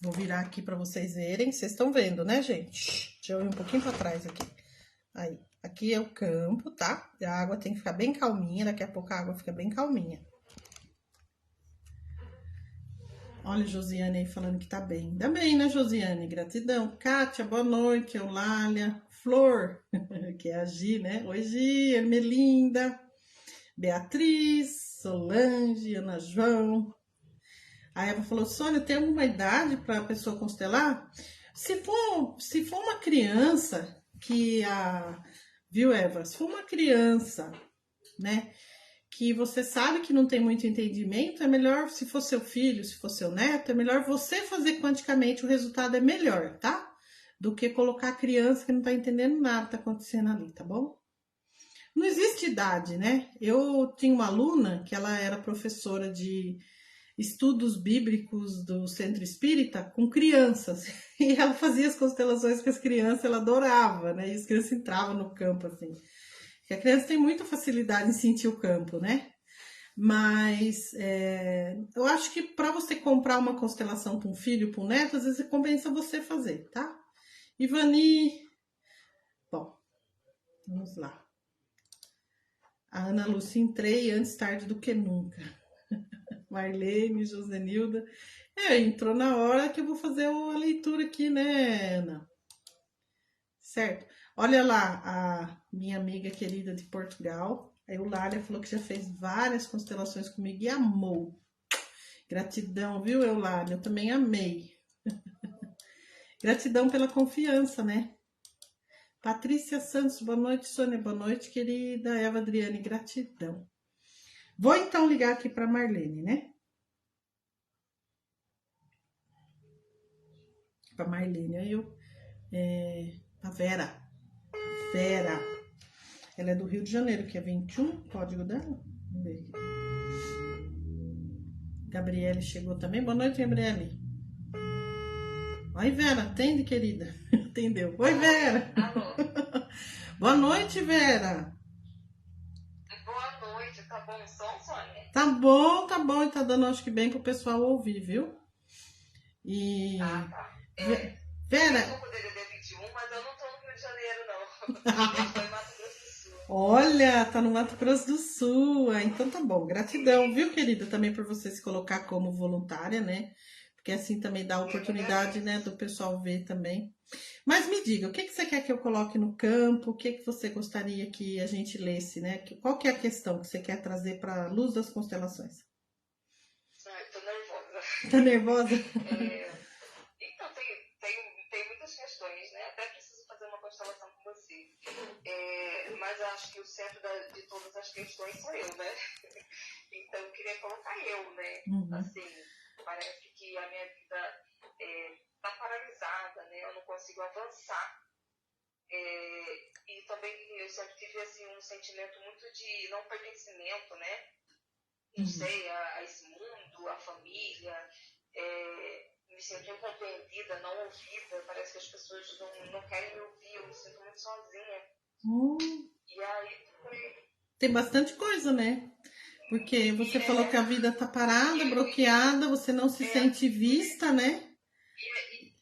Vou virar aqui para vocês verem. Vocês estão vendo, né, gente? Deixa eu ir um pouquinho para trás aqui. Aí, aqui é o campo, tá? A água tem que ficar bem calminha. Daqui a pouco a água fica bem calminha. Olha a Josiane aí falando que tá bem. Ainda bem, né, Josiane? Gratidão. Kátia, boa noite. Eulália. Flor, que é a Gi, né? Oi, Gi, Ermelinda. Beatriz, Solange, Ana João. A Eva falou, Sônia, tem alguma idade para a pessoa constelar? Se for uma criança viu, Eva? Se for uma criança, né, que você sabe que não tem muito entendimento, é melhor, se for seu filho, se for seu neto, é melhor você fazer quanticamente, o resultado é melhor, tá? Do que colocar a criança que não tá entendendo nada que tá acontecendo ali, tá bom? Não existe idade, né? Eu tinha uma aluna que ela era professora de estudos bíblicos do Centro Espírita com crianças. E ela fazia as constelações com as crianças, ela adorava, né? E as crianças entravam no campo, assim. Porque a criança tem muita facilidade em sentir o campo, né? Mas eu acho que para você comprar uma constelação para um filho, para um neto, às vezes compensa você fazer, tá? Ivani, bom, vamos lá. A Ana Lúcia, entrei antes tarde do que nunca. Marlene, Josenilda. Entrou na hora que eu vou fazer a leitura aqui, né, Ana? Certo. Olha lá, a minha amiga querida de Portugal, a Eulália, falou que já fez várias constelações comigo e amou. Gratidão, viu, Eulália? Eu também amei. Gratidão pela confiança, né? Patrícia Santos, boa noite, Sônia, boa noite, querida. Eva Adriane, gratidão. Vou então ligar aqui para Marlene, né? Pra Marlene. Aí a Vera. Vera. Ela é do Rio de Janeiro, que é 21, código dela. Vamos ver aqui. Gabriele chegou também. Boa noite, Gabriele. Oi, Vera. Atende, querida. Entendeu? Oi, Vera. Alô. Boa noite, Vera. Boa noite. Tá bom o som, Sônia? Tá bom, tá bom. E tá dando, acho que bem pro pessoal ouvir, viu? E... tá. Vera... Eu tô com o DDD 21, mas eu não tô no Rio de Janeiro, não. Eu tô em Mato Grosso do Sul. Olha, tá no Mato Grosso do Sul. Ah, então tá bom. Gratidão, viu, querida, também por você se colocar como voluntária, né? Porque assim também dá a oportunidade, né, do pessoal ver também. Mas me diga, o que você quer que eu coloque no campo? O que você gostaria que a gente lesse, né? Qual que é a questão que você quer trazer para a luz das constelações? Ai, tô nervosa. Tá nervosa? Então, tem muitas questões, né? Até preciso fazer uma constelação com você. Mas acho que o centro de todas as questões sou eu, né? Então, eu queria colocar eu, né? Assim, parece que a minha vida tá paralisada, né? Eu não consigo avançar. E também eu sempre tive assim, um sentimento muito de não pertencimento, né? Não sei, a esse mundo, a família. Me sinto incompreendida, não ouvida. Parece que as pessoas não querem me ouvir. Eu me sinto muito sozinha. E aí tem bastante coisa, né? Porque você falou que a vida tá parada, bloqueada, você não se sente vista, né?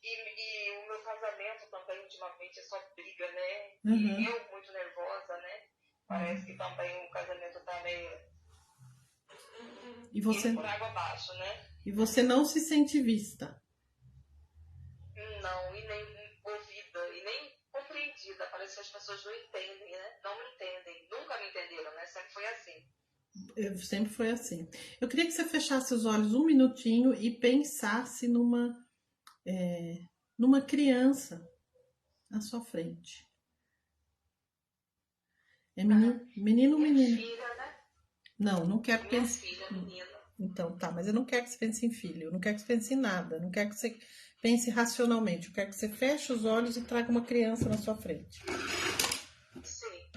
E o meu casamento também, ultimamente, é só briga, né? E eu muito nervosa, né? Parece que também o casamento tá meio... indo por água abaixo, né? E você não se sente vista? Não, e nem ouvida, e nem compreendida. Parece que as pessoas não entendem, né? Não me entendem. Nunca me entenderam, né? Sempre foi assim. Sempre foi assim. Eu queria que você fechasse os olhos um minutinho e pensasse numa criança à sua frente. É menino ou menina? Filha, né? Não quero pensar. Filha, menina. Então, tá, mas eu não quero que você pense em filho, eu não quero que você pense em nada, eu não quero que você pense racionalmente, eu quero que você feche os olhos e traga uma criança na sua frente. Sim.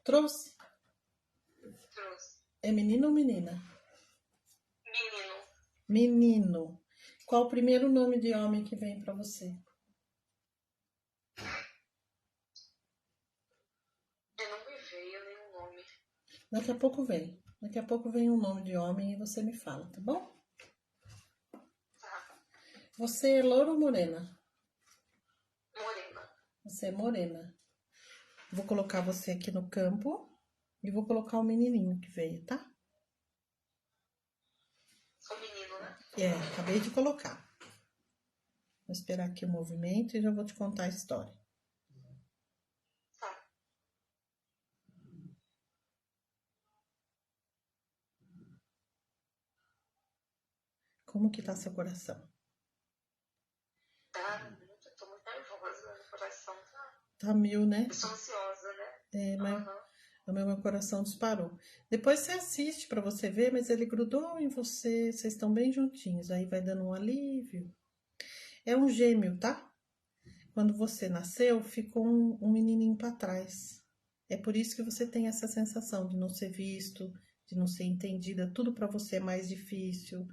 Trouxe? Trouxe. É menino ou menina? Menino. Menino. Qual o primeiro nome de homem que vem pra você? Não me veio nenhum nome. Daqui a pouco vem. Daqui a pouco vem um nome de homem e você me fala, tá bom? Tá. Você é loura ou morena? Morena. Você é morena. Vou colocar você aqui no campo e vou colocar o menininho que veio, tá? O menino, né? Acabei de colocar. Vou esperar aqui o movimento e já vou te contar a história. Tá. Como que tá seu coração? Tô muito nervosa, meu coração tá mil, né? Eu sou ansiosa, né? Mas o meu coração disparou. Depois você assiste pra você ver, mas ele grudou em você, vocês estão bem juntinhos, aí vai dando um alívio. É um gêmeo, tá? Quando você nasceu, ficou um menininho pra trás. É por isso que você tem essa sensação de não ser visto, de não ser entendida. Tudo pra você é mais difícil.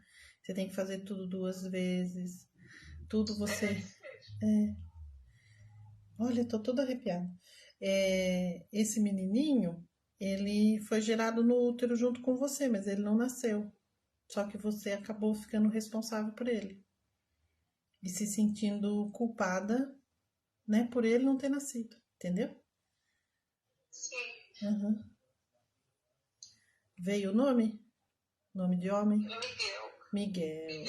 Você tem que fazer tudo 2 vezes. Tudo você... Olha, eu tô toda arrepiada. Esse menininho, ele foi gerado no útero junto com você, mas ele não nasceu. Só que você acabou ficando responsável por ele. E se sentindo culpada, né, por ele não ter nascido. Entendeu? Sim. Veio o nome? Nome de homem? Miguel.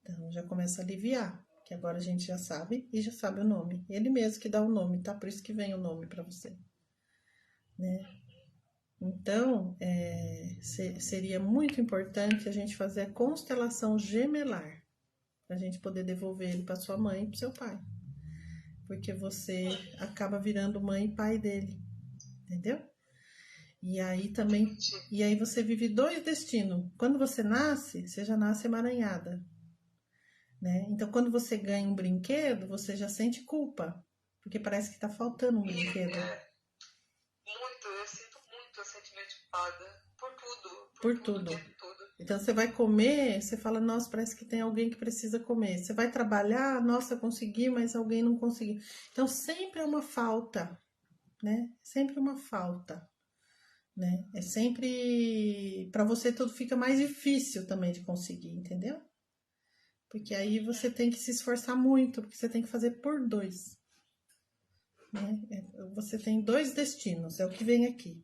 Então já começa a aliviar, que agora a gente já sabe e já sabe o nome. Ele mesmo que dá o nome, tá? Por isso que vem o nome pra você, né? Então, seria muito importante a gente fazer a constelação gemelar, pra gente poder devolver ele pra sua mãe e pro seu pai. Porque você acaba virando mãe e pai dele, entendeu? E aí você vive 2 destinos. Quando você nasce, você já nasce emaranhada. né? Então, quando você ganha um brinquedo, você já sente culpa, porque parece que tá faltando um brinquedo. Muito, eu sinto muito o sentimento de culpada Por por tudo, o tudo. tempo todo. Então, você vai comer, você fala, nossa, parece que tem alguém que precisa comer. Você vai trabalhar, nossa, consegui, mas alguém não conseguiu. Então, sempre é uma falta, né? Sempre uma falta, né? É sempre... Para você, tudo fica mais difícil também de conseguir, entendeu? Porque aí você tem que se esforçar muito, porque você tem que fazer por dois, né? Você tem dois destinos, é o que vem aqui,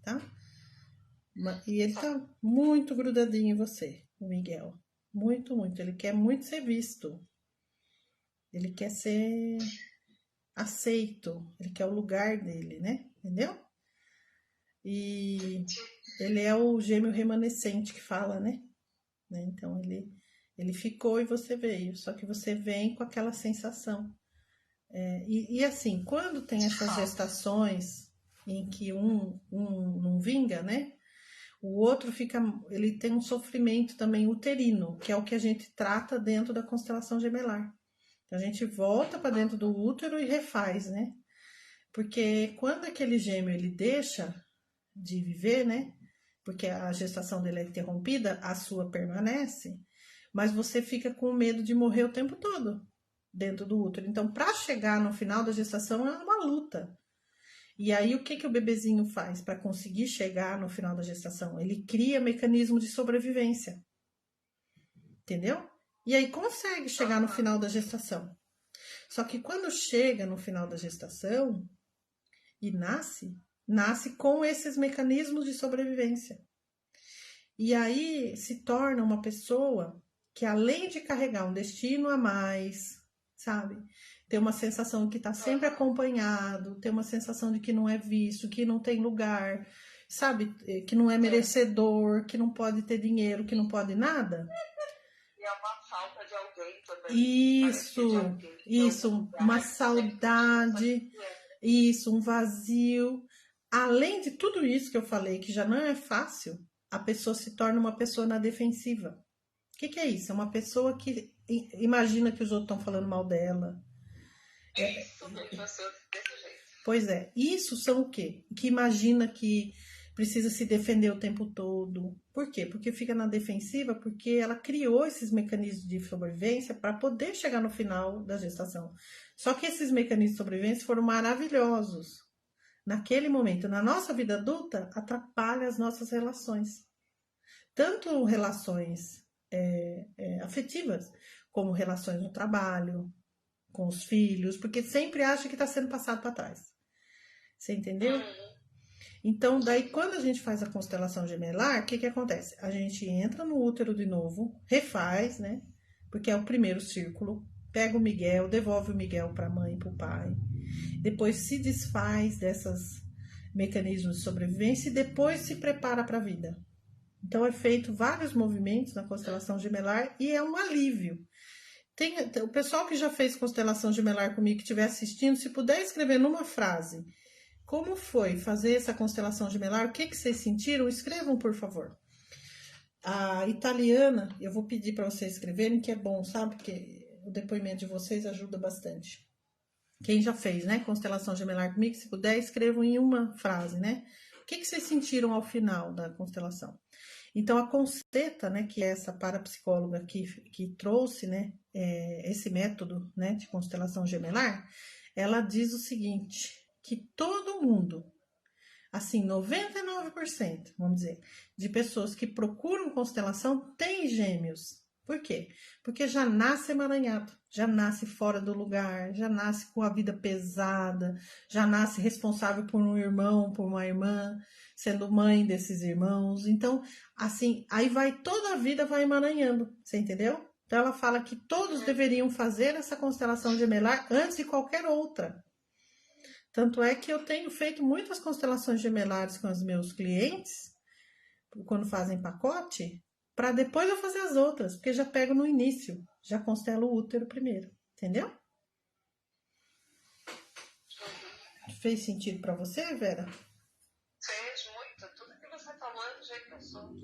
tá? E ele tá muito grudadinho em você, o Miguel. Muito, muito. Ele quer muito ser visto. Ele quer ser aceito. Ele quer o lugar dele, né? Entendeu? E ele é o gêmeo remanescente que fala, né? Então ele ficou e você veio. Só que você vem com aquela sensação. E assim, quando tem essas gestações em que um não vinga, né? O outro ele tem um sofrimento também uterino, que é o que a gente trata dentro da constelação gemelar. Então, a gente volta para dentro do útero e refaz, né? Porque quando aquele gêmeo ele deixa de viver, né? Porque a gestação dele é interrompida, a sua permanece, mas você fica com medo de morrer o tempo todo dentro do útero. Então, para chegar no final da gestação é uma luta. E aí, o que o bebezinho faz para conseguir chegar no final da gestação? Ele cria mecanismo de sobrevivência. Entendeu? E aí consegue chegar no final da gestação. Só que quando chega no final da gestação e nasce com esses mecanismos de sobrevivência. E aí se torna uma pessoa que, além de carregar um destino a mais, sabe? Ter uma sensação de que está sempre acompanhado, ter uma sensação de que não é visto, que não tem lugar, sabe? Que não é merecedor, que não pode ter dinheiro, que não pode nada. E é uma falta de alguém também. Isso, uma saudade, isso, um vazio. Além de tudo isso que eu falei, que já não é fácil, a pessoa se torna uma pessoa na defensiva. O que é isso? É uma pessoa que imagina que os outros estão falando mal dela. Isso, desse jeito. Pois é, isso são o quê? Que imagina que precisa se defender o tempo todo. Por quê? Porque fica na defensiva, porque ela criou esses mecanismos de sobrevivência para poder chegar no final da gestação. Só que esses mecanismos de sobrevivência foram maravilhosos. Naquele momento, na nossa vida adulta, atrapalha as nossas relações. Tanto relações afetivas, como relações no trabalho, com os filhos, porque sempre acha que está sendo passado para trás. Você entendeu? Então, daí, quando a gente faz a constelação gemelar, o que acontece? A gente entra no útero de novo, refaz, né? Porque é o primeiro círculo, pega o Miguel, devolve o Miguel para a mãe e para o pai, depois se desfaz desses mecanismos de sobrevivência e depois se prepara para a vida. Então, é feito vários movimentos na constelação gemelar e é um alívio. O pessoal que já fez constelação gemelar comigo, que estiver assistindo, se puder escrever numa frase como foi fazer essa constelação gemelar, o que vocês sentiram, escrevam, por favor. A italiana, eu vou pedir para vocês escreverem, que é bom, sabe? Porque o depoimento de vocês ajuda bastante. Quem já fez, né, constelação gemelar comigo, se puder, escrevam em uma frase, né? O que vocês sentiram ao final da constelação? Então, a Concetta, né, que é essa parapsicóloga que trouxe, né, esse método, né, de constelação gemelar, ela diz o seguinte, que todo mundo, assim, 99%, vamos dizer, de pessoas que procuram constelação tem gêmeos. Por quê? Porque já nasce emaranhado, já nasce fora do lugar, já nasce com a vida pesada, já nasce responsável por um irmão, por uma irmã, sendo mãe desses irmãos. Então, assim, aí toda a vida vai emaranhando, você entendeu? Então, ela fala que todos deveriam fazer essa constelação gemelar antes de qualquer outra. Tanto é que eu tenho feito muitas constelações gemelares com os meus clientes, quando fazem pacote, para depois eu fazer as outras, porque já pego no início, já constelo o útero primeiro, entendeu? Fez sentido para você, Vera? Fez muito. Tudo que você falou é do jeito que eu sou.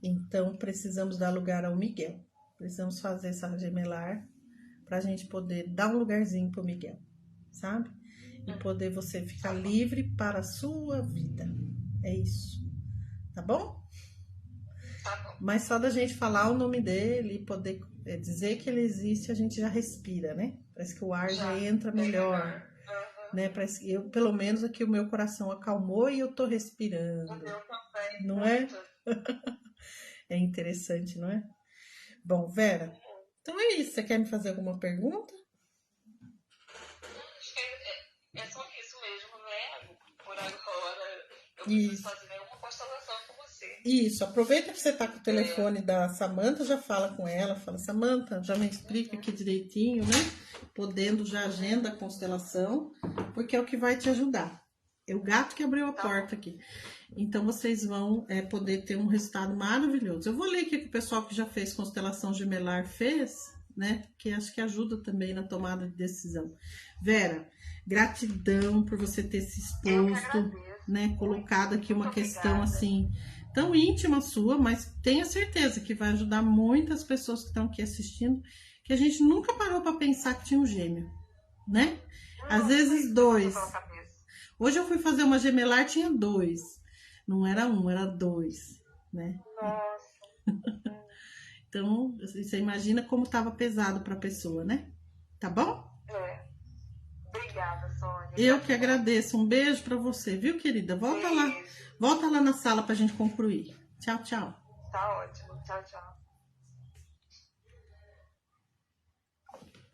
Então precisamos dar lugar ao Miguel. Precisamos fazer essa gemelar pra gente poder dar um lugarzinho pro Miguel, sabe? E poder você ficar livre para a sua vida. É isso. Tá bom? Tá bom. Mas só da gente falar o nome dele e poder dizer que ele existe, a gente já respira, né? Parece que o ar já entra melhor. Né? Parece que eu, pelo menos aqui o meu coração acalmou e eu tô respirando. O meu também. Não é? É interessante, não é? Bom, Vera, então é isso. Você quer me fazer alguma pergunta? Acho que é só isso mesmo, né? Por agora, eu Isso. preciso fazer nenhuma constelação com você. Isso, aproveita que você tá com o telefone da Samantha, já fala com ela, fala, Samantha, já me explica aqui direitinho, né? Podendo já agenda a constelação, porque é o que vai te ajudar. É o gato que abriu a porta aqui. Então, vocês vão poder ter um resultado maravilhoso. Eu vou ler o que o pessoal que já fez constelação gemelar fez, né? Que acho que ajuda também na tomada de decisão. Vera, gratidão por você ter se exposto, né? Colocado aqui uma questão assim tão íntima sua, mas tenha certeza que vai ajudar muitas pessoas que estão aqui assistindo, que a gente nunca parou para pensar que tinha um gêmeo, né? Às vezes dois. Hoje eu fui fazer uma gemelar, tinha dois. Não era um, era dois, né? Nossa. Então, você imagina como estava pesado para a pessoa, né? Tá bom? Obrigada, Sônia. Eu que agradeço. Um beijo para você, viu, querida? Volta lá. Volta lá na sala pra gente concluir. Tchau, tchau. Tá ótimo. Tchau, tchau.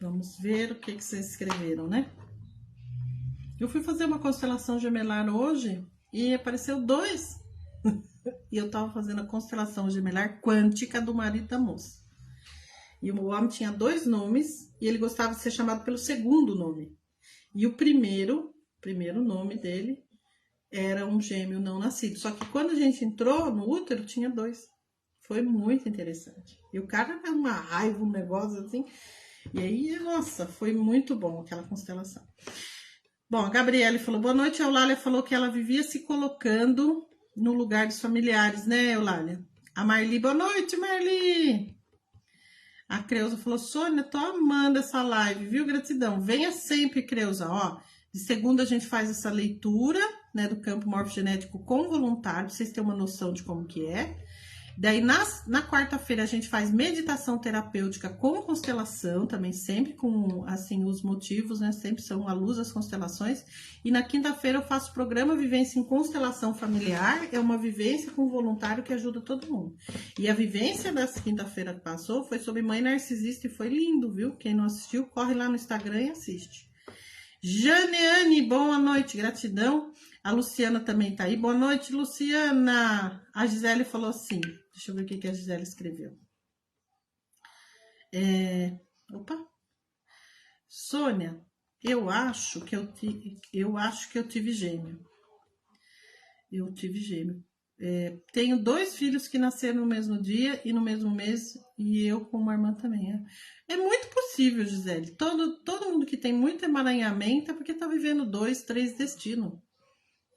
Vamos ver o que vocês escreveram, né? Eu fui fazer uma constelação gemelar hoje e apareceu dois. E eu tava fazendo a constelação gemelar quântica do marido da moça. E o homem tinha dois nomes e ele gostava de ser chamado pelo segundo nome. E o primeiro nome dele era um gêmeo não nascido. Só que quando a gente entrou no útero, tinha dois. Foi muito interessante. E o cara era uma raiva, um negócio assim. E aí, nossa, foi muito bom aquela constelação. Bom, a Gabriele falou, boa noite. A Eulália falou que ela vivia se colocando no lugar dos familiares, né, Eulália? A Marli, boa noite, Marli. A Creuza falou, Sônia, tô amando essa live, viu? Gratidão. Venha sempre, Creuza, ó. De segunda a gente faz essa leitura, né, do campo morfogenético com voluntário, pra vocês terem uma noção de como que é. Daí, na quarta-feira, a gente faz meditação terapêutica com constelação, também sempre com, assim, os motivos, né, sempre são à luz das constelações. E na quinta-feira eu faço o programa Vivência em Constelação Familiar, é uma vivência com voluntário que ajuda todo mundo. E a vivência dessa quinta-feira que passou foi sobre mãe narcisista e foi lindo, viu? Quem não assistiu, corre lá no Instagram e assiste. Janeane, boa noite, gratidão. A Luciana também tá aí. Boa noite, Luciana. A Gisele falou assim, deixa eu ver o que a Gisele escreveu. Opa. Sônia, eu acho que eu tive gêmeo. Eu tive gêmeo. Tenho dois filhos que nasceram no mesmo dia e no mesmo mês, e eu com uma irmã também. É muito possível, Gisele. Todo mundo que tem muito emaranhamento é porque tá vivendo 2, 3 destinos.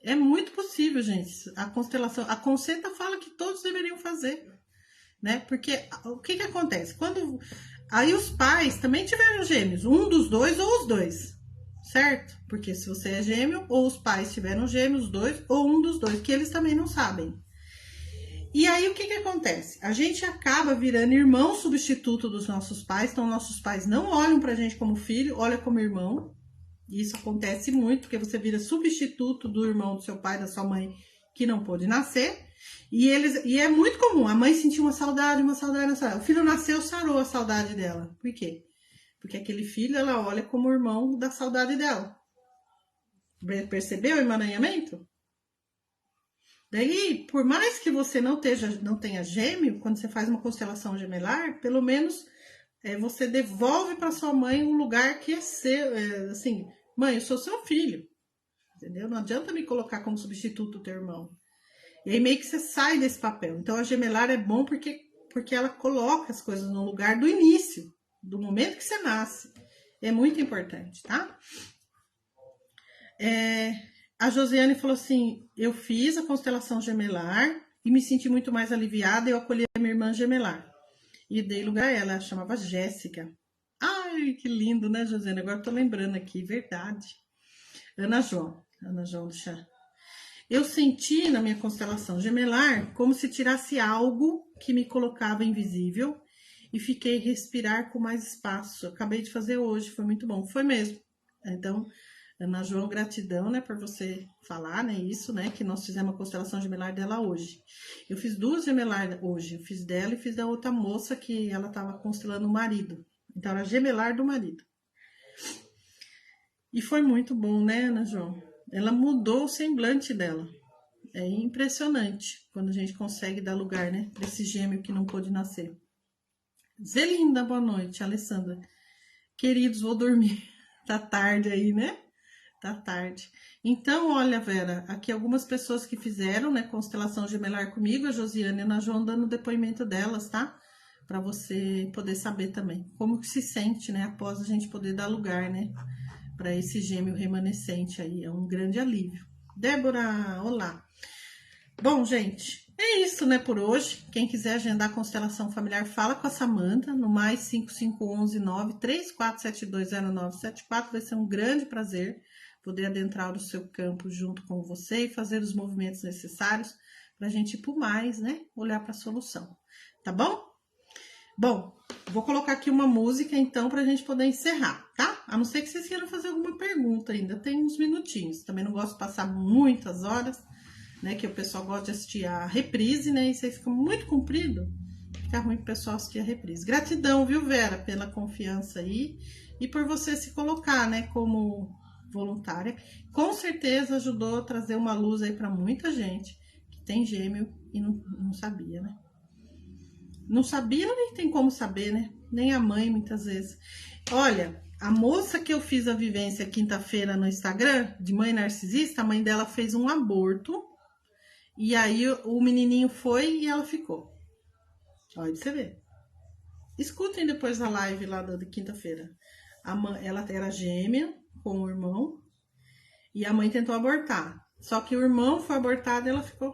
É muito possível, gente. A constelação, a Conceta fala que todos deveriam fazer, né? Porque o que acontece? Aí os pais também tiveram gêmeos, um dos dois ou os dois, certo? Porque se você é gêmeo, ou os pais tiveram gêmeos, dois, ou um dos dois, que eles também não sabem. E aí o que acontece? A gente acaba virando irmão substituto dos nossos pais, então nossos pais não olham pra gente como filho, olham como irmão. E isso acontece muito, porque você vira substituto do irmão do seu pai, da sua mãe, que não pôde nascer. E é muito comum, a mãe sentir uma saudade. O filho nasceu, sarou a saudade dela. Por quê? Porque aquele filho, ela olha como irmão da saudade dela. Percebeu o emaranhamento? Daí, por mais que você não tenha gêmeo, quando você faz uma constelação gemelar, pelo menos você devolve para sua mãe um lugar que é seu, assim, mãe, eu sou seu filho, entendeu? Não adianta me colocar como substituto do teu irmão. E aí meio que você sai desse papel. Então a gemelar é bom porque ela coloca as coisas no lugar do início, do momento que você nasce. É muito importante, tá? A Josiane falou assim, eu fiz a constelação gemelar e me senti muito mais aliviada, eu acolhi a minha irmã gemelar. e dei lugar a ela chamava Jéssica. Ai, que lindo, né, Josiane? Agora tô lembrando aqui, verdade. Ana João do chá. Eu senti na minha constelação gemelar como se tirasse algo que me colocava invisível e fiquei respirar com mais espaço. Eu acabei de fazer hoje, foi muito bom. Foi mesmo. Então, Ana João, gratidão, né, por você falar, né, isso, né, que nós fizemos a constelação gemelar dela hoje. Eu fiz 2 gemelar hoje, eu fiz dela e fiz da outra moça que ela estava constelando o marido. Então, era gemelar do marido. E foi muito bom, né, Ana João? Ela mudou o semblante dela. É impressionante quando a gente consegue dar lugar, né, para esse gêmeo que não pôde nascer. Zelinda, boa noite. Alessandra. Queridos, vou dormir. Tá tarde aí, né? Tá tarde. Então, olha, Vera, aqui algumas pessoas que fizeram, né, constelação gemelar comigo, a Josiane e a Ana João dando depoimento delas, tá? Para você poder saber também como que se sente, né, após a gente poder dar lugar, né, para esse gêmeo remanescente aí. É um grande alívio. Débora, olá. Bom, gente, é isso, né, por hoje. Quem quiser agendar a constelação familiar, fala com a Samanta no mais 5511934720974. Vai ser um grande prazer poder adentrar o seu campo junto com você e fazer os movimentos necessários para a gente ir por mais, né, olhar para a solução. Tá bom? Bom, vou colocar aqui uma música, então, para a gente poder encerrar, tá? A não ser que vocês queiram fazer alguma pergunta ainda, tem uns minutinhos. Também não gosto de passar muitas horas, né? Que o pessoal gosta de assistir a reprise, né? E isso aí fica muito comprido, fica ruim pro pessoal assistir a reprise. Gratidão, viu, Vera, pela confiança aí e por você se colocar, né, como voluntária. Com certeza ajudou a trazer uma luz aí para muita gente que tem gêmeo e não sabia, né? Não sabia, nem tem como saber, né? Nem a mãe, muitas vezes. Olha, a moça que eu fiz a vivência quinta-feira no Instagram, de mãe narcisista, a mãe dela fez um aborto. E aí o menininho foi e ela ficou. Olha, pra você ver. Escutem depois a live lá da quinta-feira. Ela era gêmea com o irmão. E a mãe tentou abortar. Só que o irmão foi abortado e ela ficou.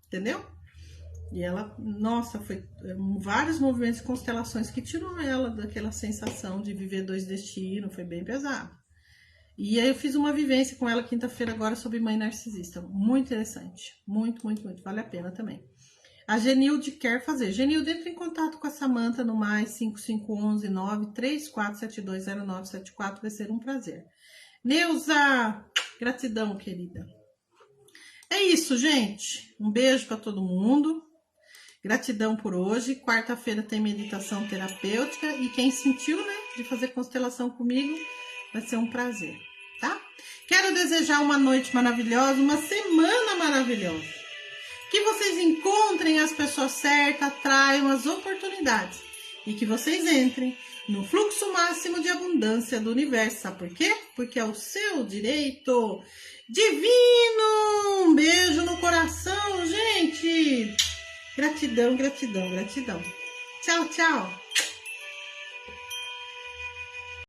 Entendeu? E ela, nossa, foi vários movimentos e constelações que tirou ela daquela sensação de viver 2 destinos, foi bem pesado. E aí eu fiz uma vivência com ela quinta-feira agora sobre mãe narcisista, muito interessante, muito, vale a pena também. A Genilde quer fazer. Genilde, entre em contato com a Samanta no mais 5511934720974, vai ser um prazer. Neuza, gratidão, querida. É isso, gente. Um beijo para todo mundo. Gratidão por hoje. Quarta-feira tem meditação terapêutica. E quem sentiu, né, de fazer constelação comigo, vai ser um prazer, tá? Quero desejar uma noite maravilhosa, uma semana maravilhosa. Que vocês encontrem as pessoas certas, atraiam as oportunidades. E que vocês entrem no fluxo máximo de abundância do universo. Sabe por quê? Porque é o seu direito divino. Um beijo no coração, gente. Gratidão. Tchau, tchau.